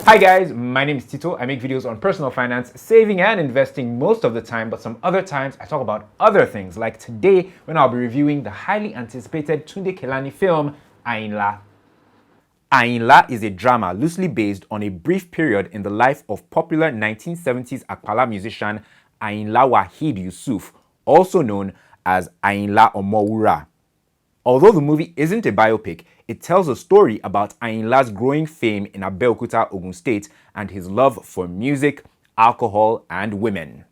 Hi guys, my name is Tito. I make videos on personal finance, saving and investing most of the time, but some other times I talk about other things, like today when I'll be reviewing the highly anticipated Tunde Kelani film, Ayinla. Ayinla is a drama loosely based on a brief period in the life of popular 1970s Apala musician Ayinla Wahid Yusuf, also known as Ayinla Omowura. Although the movie isn't a biopic, it tells a story about Ayinla's growing fame in Abeokuta, Ogun State, and his love for music, alcohol, and women.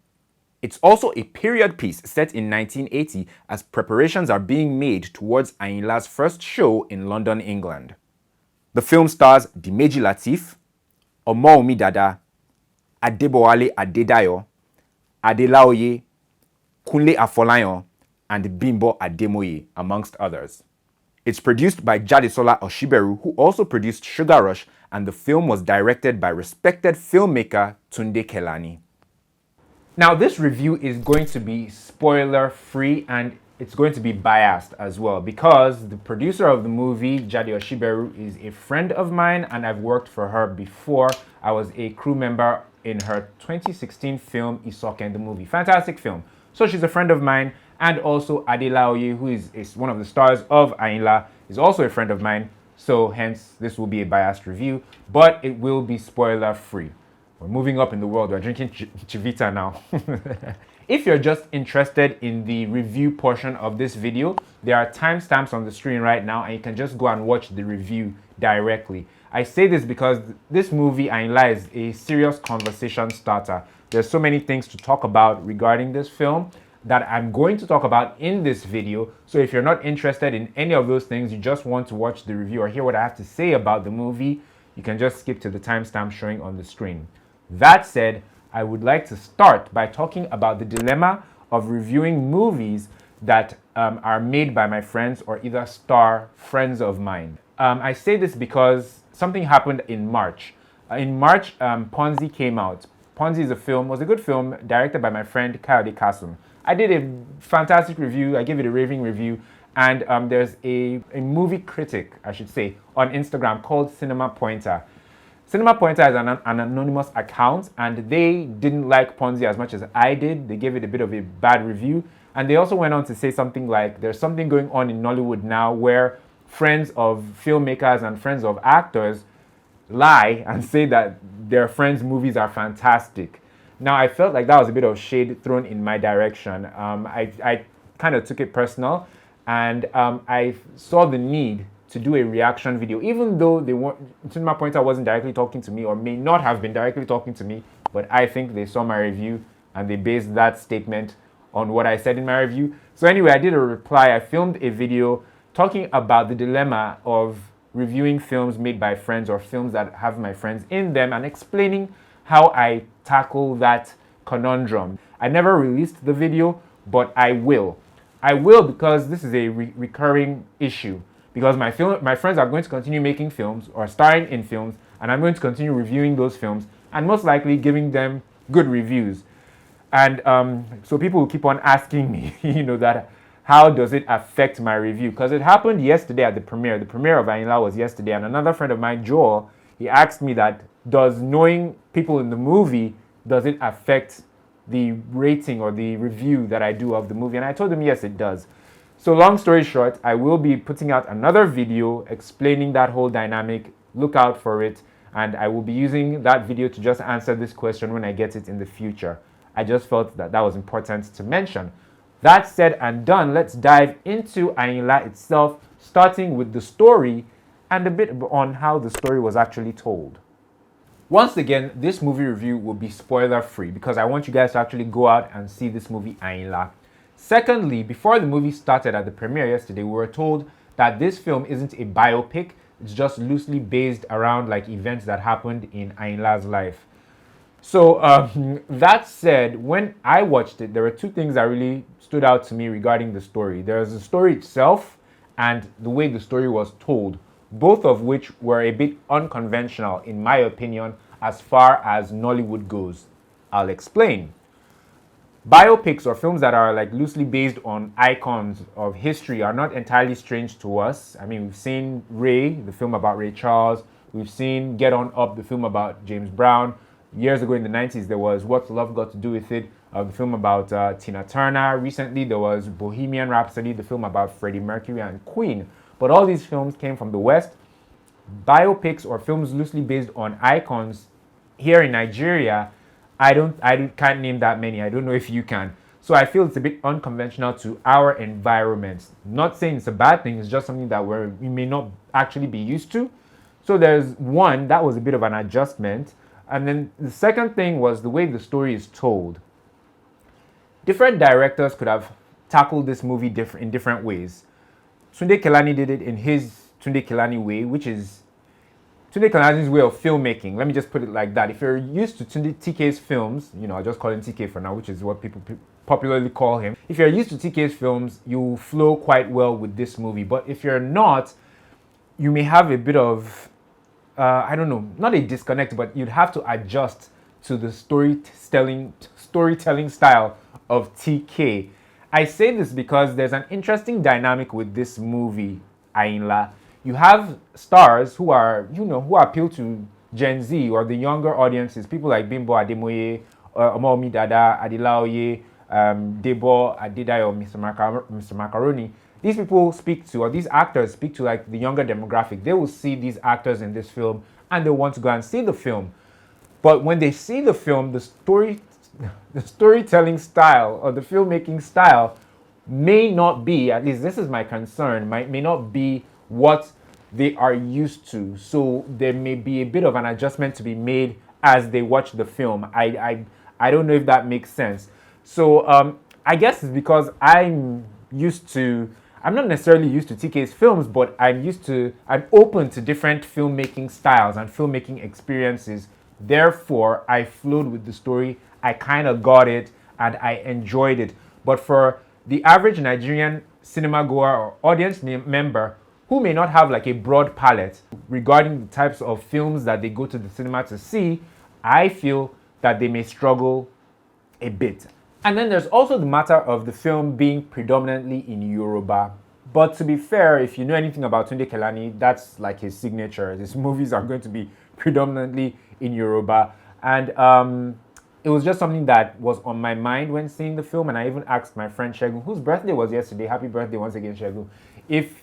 It's also a period piece set in 1980 as preparations are being made towards Ayinla's first show in London, England. The film stars Dimeji Lateef, Omowunmi Dada, Adebowale Adedayo, Laoye, Kunle Afolayan, and Bimbo Ademoye, amongst others. It's produced by Jade Osiberu, who also produced Sugar Rush, and the film was directed by respected filmmaker Tunde Kelani. Now, this review is going to be spoiler-free and it's going to be biased as well because the producer of the movie, Jade Osiberu, is a friend of mine and I've worked for her before. I was a crew member in her 2016 film, Isoken, the movie. Fantastic film. So she's a friend of mine, and also Laoye, who is one of the stars of Ayinla, is also a friend of mine. So hence, this will be a biased review, but it will be spoiler-free. We're moving up in the world. We're drinking Chivita now. If you're just interested in the review portion of this video, there are timestamps on the screen right now, and you can just go and watch the review directly. I say this because this movie, Ayinla, is a serious conversation starter. There's so many things to talk about regarding this film that I'm going to talk about in this video. So if you're not interested in any of those things, you just want to watch the review or hear what I have to say about the movie, you can just skip to the timestamp showing on the screen. That said, I would like to start by talking about the dilemma of reviewing movies that are made by my friends or either star friends of mine. I say this because something happened in March. In March, Ponzi came out. Ponzi is was a good film directed by my friend Kayode Kasum. I did a fantastic review. I gave it a raving review. And there's a movie critic, I should say, on Instagram called Cinema Pointer. Cinema Pointer is an anonymous account, and they didn't like Ponzi as much as I did. They gave it a bit of a bad review. And they also went on to say something like, there's something going on in Nollywood now where friends of filmmakers and friends of actors lie and say that their friends' movies are fantastic. Now, I felt like that was a bit of shade thrown in my direction. I kind of took it personal, and I saw the need to do a reaction video, even though Cinema Pointer wasn't directly talking to me or may not have been directly talking to me, but I think they saw my review and they based that statement on what I said in my review. So anyway, I did a reply. I filmed a video talking about the dilemma of reviewing films made by friends or films that have my friends in them and explaining how I tackle that conundrum. I never released the video, but I will. I will because this is a recurring issue. Because my friends are going to continue making films or starring in films, and I'm going to continue reviewing those films and most likely giving them good reviews. And so people will keep on asking me, that how does it affect my review? Because it happened yesterday at the premiere. The premiere of Ayinla was yesterday, and another friend of mine, Joel, he asked me that, does knowing people in the movie, does it affect the rating or the review that I do of the movie? And I told him, yes, it does. So long story short, I will be putting out another video explaining that whole dynamic. Look out for it. And I will be using that video to just answer this question when I get it in the future. I just felt that that was important to mention. That said and done, let's dive into Ayinla itself, starting with the story and a bit on how the story was actually told. Once again, this movie review will be spoiler-free because I want you guys to actually go out and see this movie, Ayinla. Secondly, before the movie started at the premiere yesterday, we were told that this film isn't a biopic. It's just loosely based around like events that happened in Ayinla's life. So that said, when I watched it, there were two things that really stood out to me regarding the story. There's the story itself and the way the story was told, both of which were a bit unconventional, in my opinion, as far as Nollywood goes. I'll explain. Biopics or films that are like loosely based on icons of history are not entirely strange to us. I mean, we've seen Ray, the film about Ray Charles. We've seen Get On Up, the film about James Brown. Years ago in the 90s, there was What's Love Got to Do With It, the film about Tina Turner. Recently, there was Bohemian Rhapsody, the film about Freddie Mercury and Queen. But all these films came from the West. Biopics or films loosely based on icons here in Nigeria, I can't name that many. I don't know if you can. So I feel it's a bit unconventional to our environment. Not saying it's a bad thing, it's just something that we may not actually be used to. So there's one, that was a bit of an adjustment. And then the second thing was the way the story is told. Different directors could have tackled this movie in different ways. Tunde Kelani did it in his Tunde Kelani way, which is Tunde Kelani's way of filmmaking. Let me just put it like that. If you're used to TK's films, I'll just call him TK for now, which is what people popularly call him. If you're used to TK's films, you flow quite well with this movie. But if you're not, you may have a bit of not a disconnect, but you'd have to adjust to the storytelling style of TK. I say this because there's an interesting dynamic with this movie, Ayinla. You have stars who are, who appeal to Gen Z or the younger audiences, people like Bimbo Ademoye, Omowunmi, Dada, Laoye, Debo, Adediyo, Mr. Macaroni. These people speak to, or these actors speak to, like, the younger demographic. They will see these actors in this film and they want to go and see the film. But when they see the film, the storytelling style or the filmmaking style may not be, at least this is my concern, may not be what they are used to. So there may be a bit of an adjustment to be made as they watch the film. I don't know if that makes sense. So I guess it's because I'm not necessarily used to TK's films, but I'm open to different filmmaking styles and filmmaking experiences. Therefore, I flowed with the story. I kind of got it and I enjoyed it. But for the average Nigerian cinema goer or audience member who may not have like a broad palette regarding the types of films that they go to the cinema to see, I feel that they may struggle a bit. And then there's also the matter of the film being predominantly in Yoruba. But to be fair, if you know anything about Tunde Kelani, that's like his signature. His movies are going to be predominantly in Yoruba. And it was just something that was on my mind when seeing the film. And I even asked my friend Shegun, whose birthday was yesterday, happy birthday once again, Shegun, if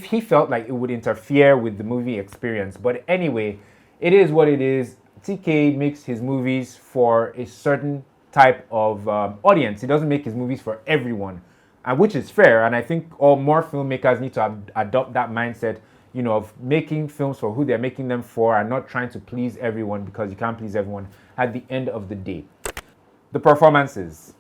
he felt like it would interfere with the movie experience. But anyway, it is what it is. TK makes his movies for a certain type of audience. He doesn't make his movies for everyone, which is fair. And I think more filmmakers need to adopt that mindset, of making films for who they're making them for and not trying to please everyone, because you can't please everyone at the end of the day. The performances.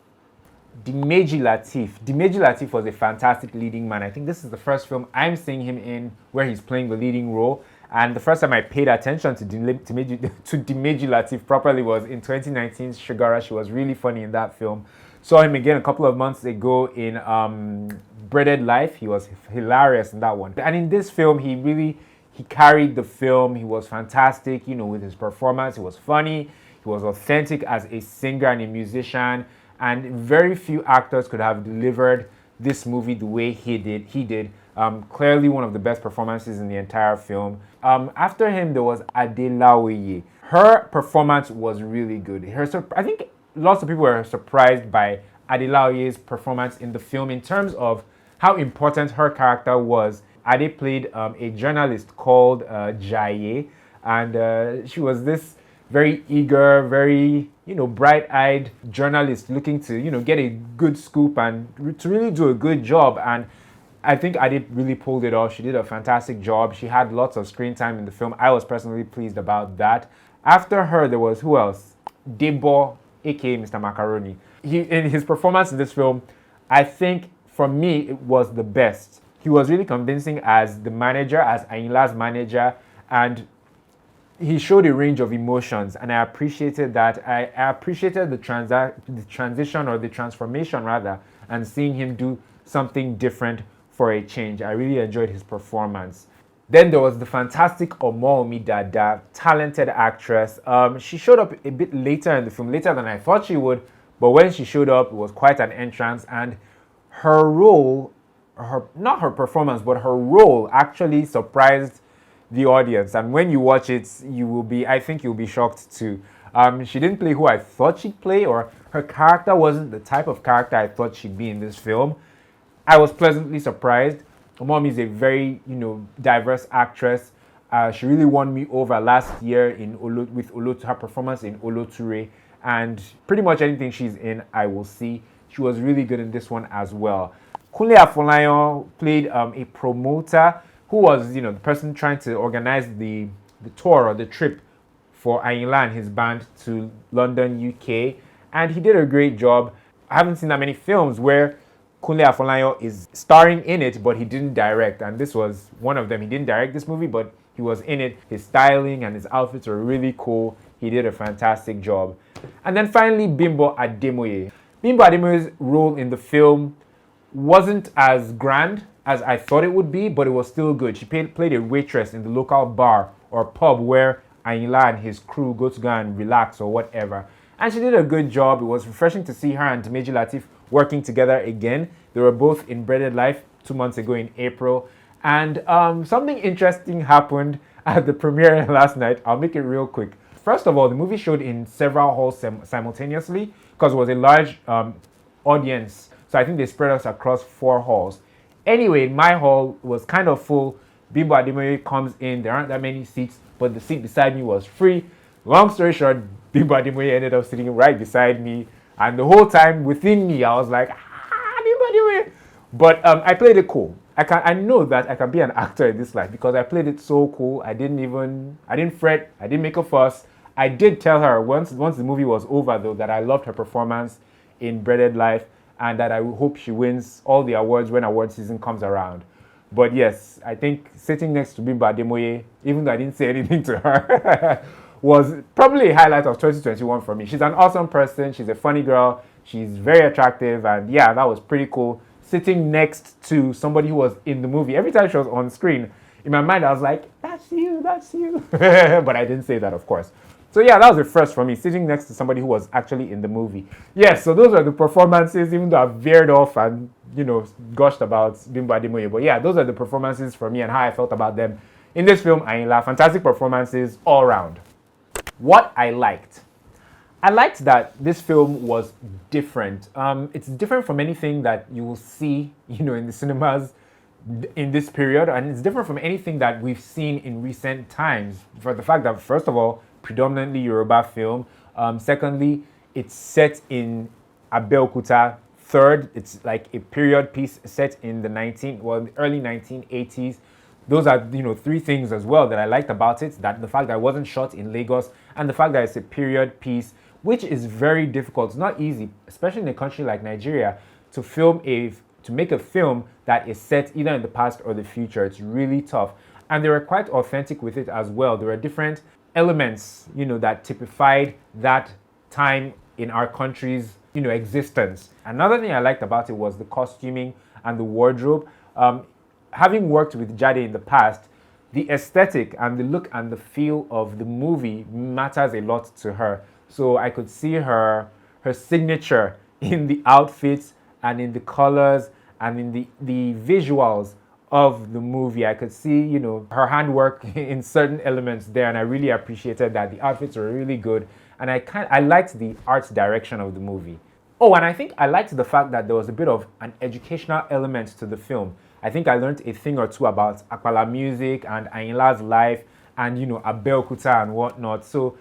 Dimeji Lateef was a fantastic leading man. I think this is the first film I'm seeing him in where he's playing the leading role. And the first time I paid attention to Dimeji Lateef properly was in 2019's Shugara. She was really funny in that film. Saw him again a couple of months ago in Breaded Life. He was hilarious in that one. And in this film, he carried the film. He was fantastic, with his performance. He was funny. He was authentic as a singer and a musician. And very few actors could have delivered this movie the way he did. Clearly one of the best performances in the entire film. After him, there was Laoye. Her performance was really good. I think lots of people were surprised by Laoye's performance in the film in terms of how important her character was. Ade played a journalist called Jade, and she was this very eager, very bright-eyed journalist looking to get a good scoop and to really do a good job. And I think Ade really pulled it off. She did a fantastic job. She had lots of screen time in the film. I was personally pleased about that. After her, there was who else? Debo, aka Mr. Macaroni. In his performance in this film, I think for me it was the best. He was really convincing as the manager, as Ayinla's manager, and he showed a range of emotions, and I appreciated that. I appreciated the transition or the transformation rather, and seeing him do something different for a change. I really enjoyed his performance. Then there was the fantastic Omowunmi Dada, talented actress. She showed up a bit later in the film, later than I thought she would, but when she showed up, it was quite an entrance, and her role, not her performance, but her role actually surprised the audience. And when you watch it, I think you'll be shocked too. She didn't play who I thought she'd play, or her character wasn't the type of character I thought she'd be in this film. I was pleasantly surprised. Omowunmi is a very, diverse actress. She really won me over last year with her performance in Oloture, and pretty much anything she's in, I will see. She was really good in this one as well. Kunle Afolayan played a promoter who was, the person trying to organize the tour or the trip for Ayinla and his band to London, UK, and he did a great job. I haven't seen that many films where Kunle Afolayan is starring in it, but he didn't direct, and this was one of them. He didn't direct this movie, but he was in it. His styling and his outfits were really cool. He did a fantastic job. And then finally, Bimbo Ademoye. Bimbo Ademoye's role in the film wasn't as grand as I thought it would be, but it was still good. She played a waitress in the local bar or pub where Ayinla and his crew go to go and relax or whatever. And she did a good job. It was refreshing to see her and Dimeji Lateef working together again. They were both in Breaded Life 2 months ago in April. And something interesting happened at the premiere last night. I'll make it real quick. First of all, the movie showed in several halls simultaneously because it was a large audience. So I think they spread us across 4 halls. Anyway, my hall was kind of full. Bimbo Ademoye comes in. There aren't that many seats, but the seat beside me was free. Long story short, Bimbo Ademoye ended up sitting right beside me. And the whole time within me, I was like, Bimbo Ademoye. But I played it cool. I know that I can be an actor in this life because I played it so cool. I didn't fret. I didn't make a fuss. I did tell her once the movie was over, though, that I loved her performance in Breaded Life and that I hope she wins all the awards when award season comes around. But yes, I think sitting next to Bimbo Ademoye, even though I didn't say anything to her, was probably a highlight of 2021 for me. She's an awesome person. She's a funny girl. She's very attractive. And yeah, that was pretty cool. Sitting next to somebody who was in the movie. Every time she was on screen, in my mind, I was like, that's you. But I didn't say that, of course. So yeah, that was a first for me, sitting next to somebody who was actually in the movie. Yes, so those are the performances, even though I veered off and, gushed about Bimbo Ademoye. But yeah, those are the performances for me and how I felt about them in this film, Ayinla. Fantastic performances all around. What I liked that this film was different. It's different from anything that you will see, in the cinemas in this period, and it's different from anything that we've seen in recent times. For the fact that, first of all, predominantly Yoruba film. Secondly, it's set in Abeokuta. Third, it's like a period piece set in the early 1980s. Those are, 3 things as well that I liked about it. That the fact that it wasn't shot in Lagos, and the fact that it's a period piece, which is very difficult. It's not easy, especially in a country like Nigeria, to make a film that is set either in the past or the future. It's really tough. And they were quite authentic with it as well. There were different elements, that typified that time in our country's, existence. Another thing I liked about it was the costuming and the wardrobe. Having worked with Jade in the past, the aesthetic and the look and the feel of the movie matters a lot to her. So I could see her signature in the outfits and in the colors and in the visuals of the movie. I could see, her handwork in certain elements there, and I really appreciated that. The outfits were really good, and I liked the art direction of the movie. Oh, and I think I liked the fact that there was a bit of an educational element to the film. I think I learned a thing or two about Apala music and Ayinla's life and, Abeokuta and whatnot. So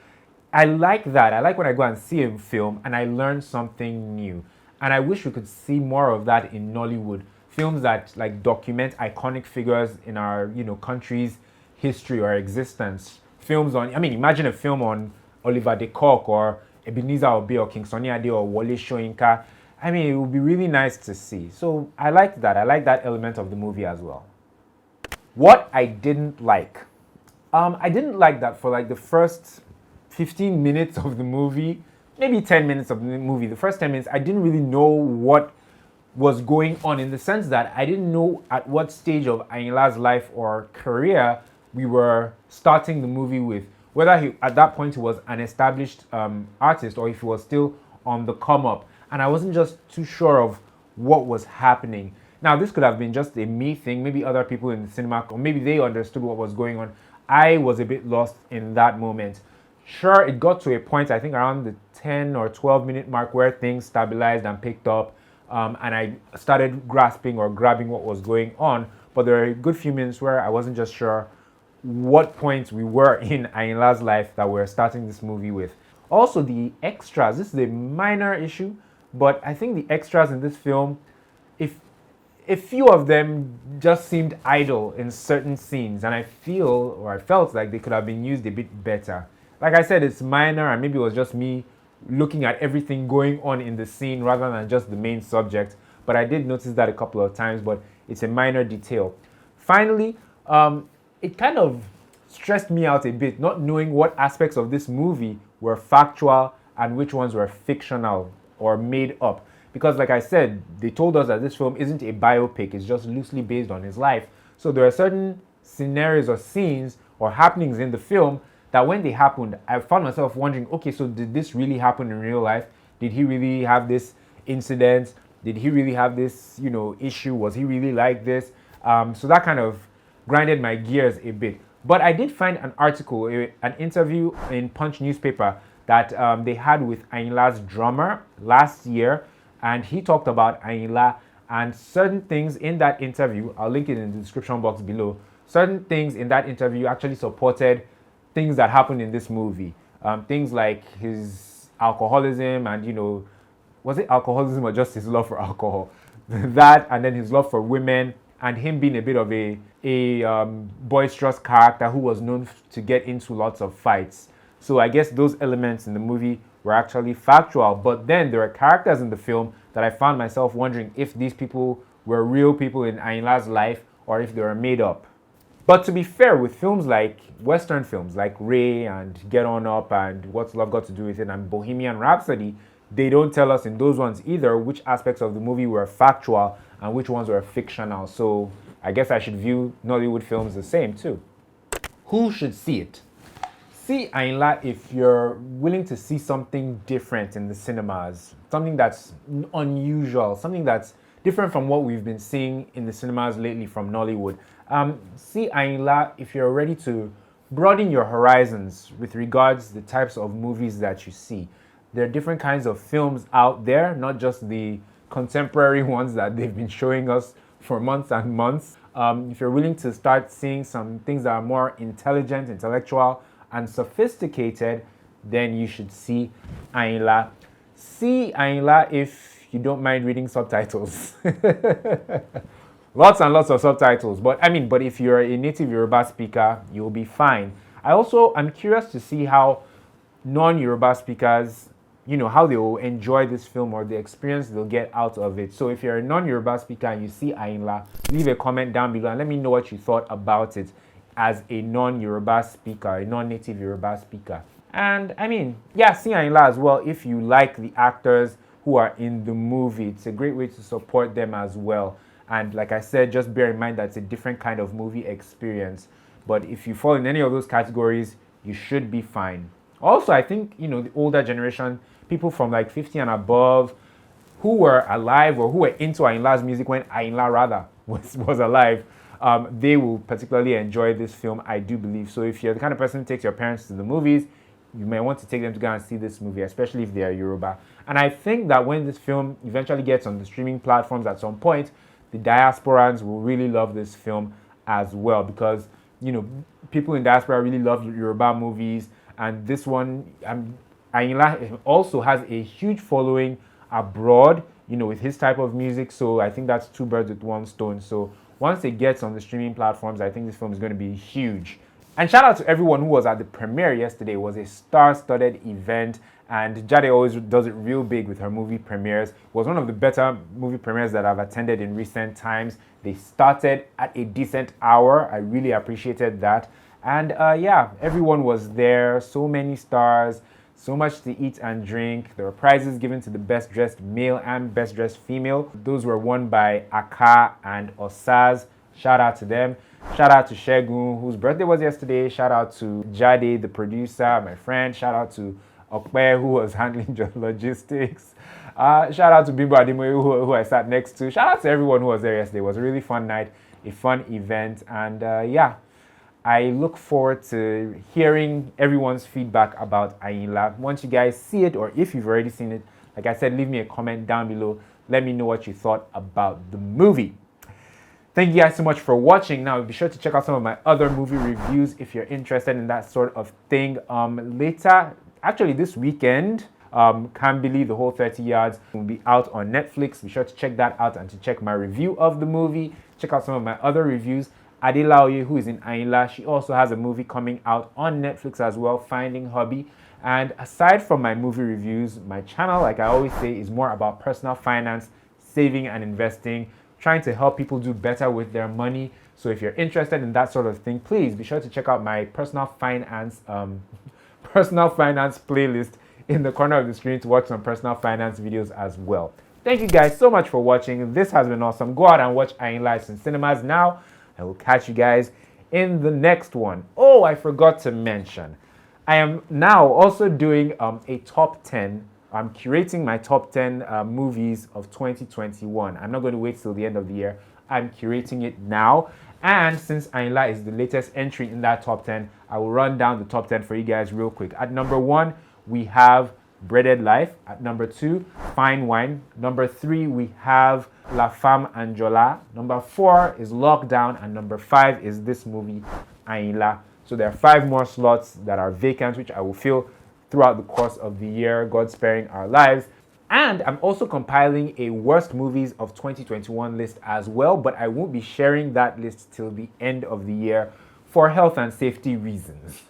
I like that. I like when I go and see a film and I learn something new. And I wish we could see more of that in Nollywood. Films that document iconic figures in our, country's history or existence. Films on, imagine a film on Oliver de Kock or Ebenezer Obey or King Sunny Ade or Wole Soyinka. It would be really nice to see. So I liked that. I like that element of the movie as well. What I didn't like. I didn't like that for the first 15 minutes of the movie, maybe 10 minutes of the movie. The first 10 minutes, I didn't really know what was going on, in the sense that I didn't know at what stage of Ayinla's life or career we were starting the movie with. Whether at that point he was an established artist or if he was still on the come up. And I wasn't just too sure of what was happening. Now, this could have been just a me thing. Maybe other people in the cinema, or maybe they understood what was going on. I was a bit lost in that moment. Sure, it got to a point, I think around the 10 or 12 minute mark, where things stabilized and picked up, and I started grasping or grabbing what was going on. But there were a good few minutes where I wasn't just sure what point we were in Ayinla's life that we're starting this movie with. Also, the extras. This is a minor issue, but I think the extras in this film, if a few of them just seemed idle in certain scenes, and I felt like they could have been used a bit better. Like I said, it's minor, and maybe it was just me looking at everything going on in the scene rather than just the main subject. But I did notice that a couple of times, but it's a minor detail. Finally, it kind of stressed me out a bit, not knowing what aspects of this movie were factual and which ones were fictional or made up. Because like I said, they told us that this film isn't a biopic, it's just loosely based on his life. So there are certain scenarios or scenes or happenings in the film that when they happened, I found myself wondering, okay, so did this really happen in real life? Did he really have this incident? Did he really have this, issue? Was he really like this? So that kind of grinded my gears a bit. But I did find an article, an interview in Punch newspaper that they had with Ayinla's drummer last year, and he talked about Ayinla and certain things in that interview. I'll link it in the description box below. Certain things in that interview actually supported things that happened in this movie. Things like his alcoholism and, was it alcoholism or just his love for alcohol? That, and then his love for women, and him being a bit of a boisterous character who was known to get into lots of fights. So I guess those elements in the movie were actually factual. But then there are characters in the film that I found myself wondering if these people were real people in Ayinla's life or if they were made up. But to be fair, with films like Western films like Ray and Get On Up and What's Love Got to Do with It and Bohemian Rhapsody, they don't tell us in those ones either which aspects of the movie were factual and which ones were fictional. So I guess I should view Nollywood films the same too. Who should see it? See Ayinla if you're willing to see something different in the cinemas, something that's unusual, something that's different from what we've been seeing in the cinemas lately from Nollywood. See Ayinla if you're ready to broaden your horizons with regards to the types of movies that you see. There are different kinds of films out there, not just the contemporary ones that they've been showing us for months and months. If you're willing to start seeing some things that are more intelligent, intellectual, and sophisticated, then you should see Ayinla. See Ayinla if you don't mind reading subtitles. Lots and lots of subtitles. But if you're a native Yoruba speaker, you'll be fine. I'm curious to see how non-Yoruba speakers, how they will enjoy this film or the experience they'll get out of it. So if you're a non-Yoruba speaker and you see Ayinla, leave a comment down below and let me know what you thought about it as a non-Yoruba speaker, a non-native Yoruba speaker. And see Ayinla as well if you like the actors who are in the movie. It's a great way to support them as well. And like I said, just bear in mind that it's a different kind of movie experience. But if you fall in any of those categories, you should be fine. Also, I think, the older generation, people from like 50 and above, who were alive or who were into Ayinla's music when Ayinla rather was alive, they will particularly enjoy this film, I do believe. So if you're the kind of person who takes your parents to the movies, you may want to take them to go and see this movie, especially if they are Yoruba. And I think that when this film eventually gets on the streaming platforms at some point, the diasporans will really love this film as well, because people in diaspora really love Yoruba movies, and this one, Ayinla also has a huge following abroad, with his type of music. So I think that's two birds with one stone. So once it gets on the streaming platforms, I think this film is going to be huge. And shout out to everyone who was at the premiere yesterday. It was a star-studded event, and Jade always does it real big with her movie premieres. It was one of the better movie premieres that I've attended in recent times. They started at a decent hour. I really appreciated that. And everyone was there. So many stars, so much to eat and drink. There were prizes given to the best dressed male and best dressed female. Those were won by Aka and Osaz. Shout out to them. Shout out to Shegun, whose birthday was yesterday. Shout out to Jade, the producer, my friend. Shout out to Okpe, who was handling logistics. Shout out to Bimbo Ademoye, who I sat next to. Shout out to everyone who was there yesterday. It was a really fun night, a fun event. And I look forward to hearing everyone's feedback about Ayinla. Once you guys see it, or if you've already seen it, like I said, leave me a comment down below. Let me know what you thought about the movie. Thank you guys so much for watching. Now, be sure to check out some of my other movie reviews if you're interested in that sort of thing. Later, actually this weekend, Can't Believe the Whole 30 Yards will be out on Netflix. Be sure to check that out and to check my review of the movie. Check out some of my other reviews. Laoye, who is in Ayinla, she also has a movie coming out on Netflix as well, Finding Hobby. And aside from my movie reviews, my channel, like I always say, is more about personal finance, saving and investing, trying to help people do better with their money. So if you're interested in that sort of thing, please be sure to check out my personal finance playlist in the corner of the screen to watch some personal finance videos as well. Thank you guys so much for watching. This has been awesome. Go out and watch Ayinla in cinemas now. I will catch you guys in the next one. Oh, I forgot to mention, I am now also doing a top 10. I'm curating my top 10 movies of 2021. I'm not going to wait till the end of the year. I'm curating it now. And since Ayinla is the latest entry in that top 10, I will run down the top 10 for you guys real quick. At number 1, we have Breaded Life. At number 2, Fine Wine. Number 3, we have La Femme Ajala. Number 4 is Lockdown. And number 5 is this movie, Ayinla. So there are 5 more slots that are vacant, which I will fill throughout the course of the year, God sparing our lives. And I'm also compiling a worst movies of 2021 list as well, but I won't be sharing that list till the end of the year for health and safety reasons.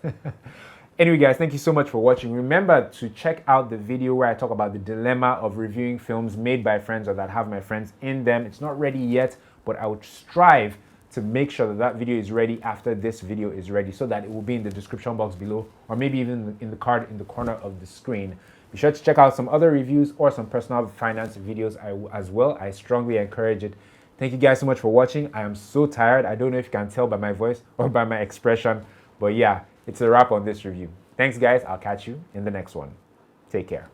Anyway, guys, thank you so much for watching. Remember to check out the video where I talk about the dilemma of reviewing films made by friends or that have my friends in them. It's not ready yet, but I would strive to make sure that that video is ready after this video is ready, so that it will be in the description box below, or maybe even in the card in the corner of the screen. Be sure to check out some other reviews or some personal finance videos as well. I strongly encourage it. Thank you guys so much for watching. I am so tired. I don't know if you can tell by my voice or by my expression, but yeah, it's a wrap on this review. Thanks guys. I'll catch you in the next one. Take care.